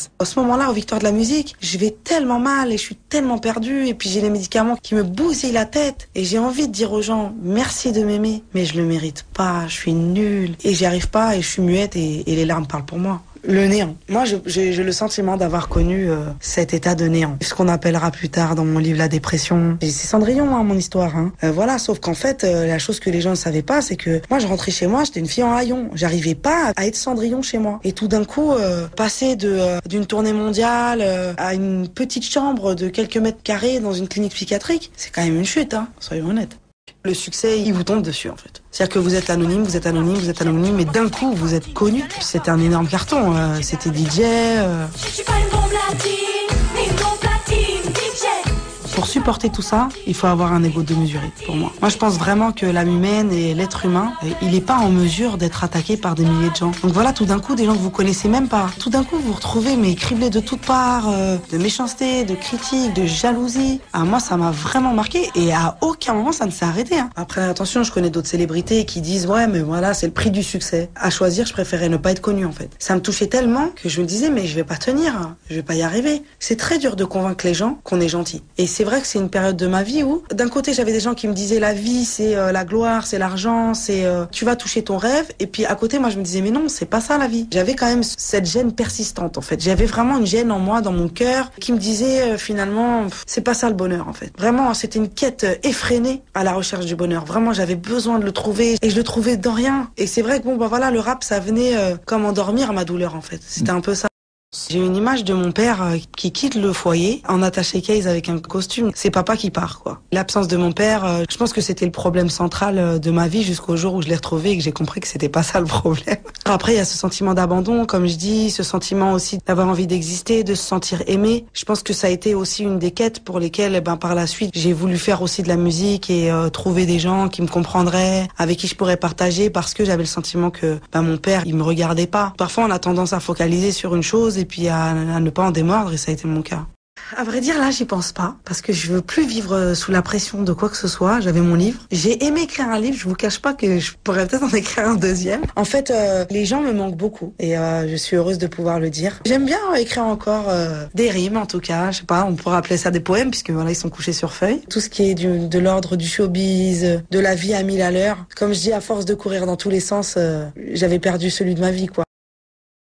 place. À ce moment-là, aux Victoires de la musique, je vais tellement mal et je suis tellement perdue et puis j'ai les médicaments qui me bousillent la tête et j'ai envie de dire aux gens merci de m'aimer, mais je le mérite pas, je suis nulle et j'y arrive pas et je suis muette et les larmes parlent pour moi. Le néant. Moi, j'ai le sentiment d'avoir connu cet état de néant. Ce qu'on appellera plus tard dans mon livre la dépression. C'est Cendrillon, hein, mon histoire. Hein. Voilà, sauf qu'en fait, la chose que les gens ne savaient pas, c'est que moi, je rentrais chez moi, j'étais une fille en haillons. J'arrivais pas à être Cendrillon chez moi. Et tout d'un coup, passer d'une tournée mondiale à une petite chambre de quelques mètres carrés dans une clinique psychiatrique, c'est quand même une chute, hein, soyons honnêtes. Le succès, il vous tombe dessus, en fait. C'est-à-dire que vous êtes anonyme, vous êtes anonyme, vous êtes anonyme, et d'un coup, vous êtes connu. C'était un énorme carton. C'était DJ. Je suis pas une bombe latine, ni une bombe platine, DJ. Pour supporter tout ça, il faut avoir un ego démesuré, pour moi. Moi, je pense vraiment que l'âme humaine et l'être humain, il n'est pas en mesure d'être attaqué par des milliers de gens. Donc voilà, tout d'un coup, des gens que vous connaissez même pas. Tout d'un coup, vous vous retrouvez, mais criblés de toutes parts, de méchanceté, de critiques, de jalousie. Ah, moi, ça m'a vraiment marqué et à aucun moment, ça ne s'est arrêté. Hein. Après, attention, je connais d'autres célébrités qui disent « Ouais, mais voilà, c'est le prix du succès. » À choisir, je préférais ne pas être connue, en fait. Ça me touchait tellement que je me disais « Mais je vais pas tenir, je vais pas y arriver. » C'est très dur de convaincre les gens qu'on est gentil. Et c'est vrai que c'est une période de ma vie où, d'un côté, j'avais des gens qui me disaient la vie, c'est la gloire, c'est l'argent, c'est tu vas toucher ton rêve. Et puis à côté, moi, je me disais mais non, c'est pas ça la vie. J'avais quand même cette gêne persistante en fait. J'avais vraiment une gêne en moi, dans mon cœur, qui me disait finalement, c'est pas ça le bonheur en fait. Vraiment, c'était une quête effrénée à la recherche du bonheur. Vraiment, j'avais besoin de le trouver et je le trouvais dans rien. Et c'est vrai que bon, bah voilà, le rap, ça venait comme endormir ma douleur en fait. C'était un peu ça. J'ai une image de mon père qui quitte le foyer en attaché case avec un costume. C'est papa qui part, quoi. L'absence de mon père, je pense que c'était le problème central de ma vie jusqu'au jour où je l'ai retrouvé et que j'ai compris que c'était pas ça le problème. Après, il y a ce sentiment d'abandon, comme je dis, ce sentiment aussi d'avoir envie d'exister, de se sentir aimé. Je pense que ça a été aussi une des quêtes pour lesquelles, par la suite, j'ai voulu faire aussi de la musique et trouver des gens qui me comprendraient, avec qui je pourrais partager, parce que j'avais le sentiment que mon père, il me regardait pas. Parfois, on a tendance à focaliser sur une chose et puis à ne pas en démordre, et ça a été mon cas. À vrai dire, là, j'y pense pas, parce que je veux plus vivre sous la pression de quoi que ce soit. J'avais mon livre. J'ai aimé écrire un livre, je vous cache pas que je pourrais peut-être en écrire un deuxième. En fait, les gens me manquent beaucoup, et je suis heureuse de pouvoir le dire. J'aime bien écrire encore des rimes, en tout cas, je sais pas, on pourrait appeler ça des poèmes, puisque voilà, ils sont couchés sur feuille. Tout ce qui est de l'ordre du showbiz, de la vie à 1000 à l'heure. Comme je dis, à force de courir dans tous les sens, j'avais perdu celui de ma vie, quoi.